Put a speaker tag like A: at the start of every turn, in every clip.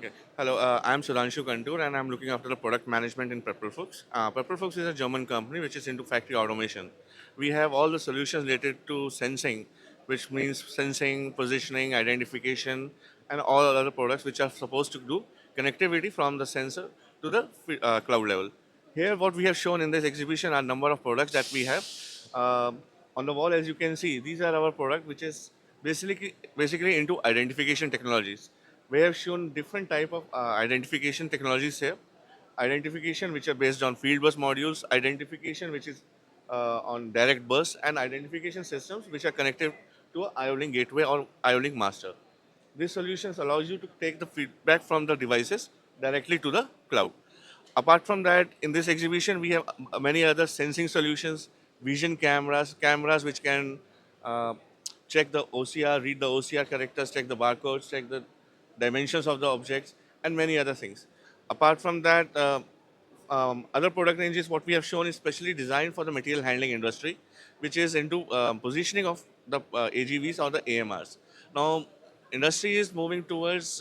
A: Okay. Hello, I'm Sudhanshu Kantur and I'm looking after the product management in Pepperl+Fuchs. Pepperl+Fuchs is a German company which is into factory automation. We have all the solutions related to sensing, which means sensing, positioning, identification, and all other products which are supposed to do connectivity from the sensor to the cloud level. Here, what we have shown in this exhibition are number of products that we have. On the wall, as you can see, these are our product, which is basically into identification technologies. We have shown different type of identification technologies here. Identification which are based on field bus modules, identification which is on direct bus, and identification systems which are connected to a IO-Link gateway or IO-Link master. These solutions allows you to take the feedback from the devices directly to the cloud. Apart from that, in this exhibition, we have many other sensing solutions, vision cameras, cameras which can uh, check the OCR, read the OCR characters, check the barcodes, check the dimensions of the objects, and many other things. Apart from that, other product ranges, what we have shown is specially designed for the material handling industry, which is into positioning of the AGVs or the AMRs. Now, industry is moving towards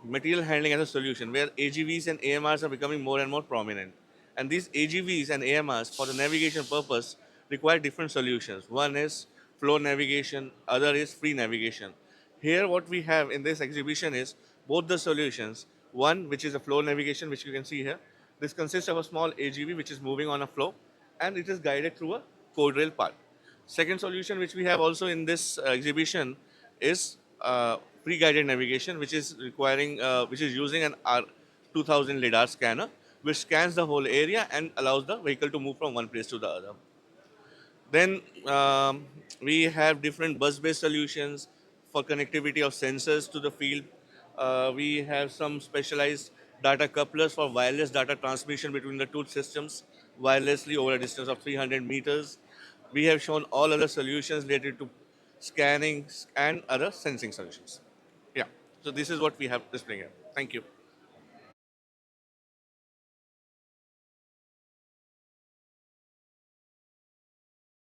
A: material handling as a solution, where AGVs and AMRs are becoming more and more prominent. And these AGVs and AMRs, for the navigation purpose, require different solutions. One is flow navigation, other is free navigation. Here, what we have in this exhibition is both the solutions. One, which is a flow navigation, which you can see here. This consists of a small AGV which is moving on a flow, and it is guided through a code rail path. Second solution which we have also in this exhibition is pre-guided navigation, which is using an R2000 lidar scanner, which scans the whole area and allows the vehicle to move from one place to the other. Then we have different bus-based solutions for connectivity of sensors to the field. We have some specialized data couplers for wireless data transmission between the two systems wirelessly over a distance of 300 meters. We have shown all other solutions related to scanning and other sensing solutions. Yeah, so this is what we have displaying here. Thank you.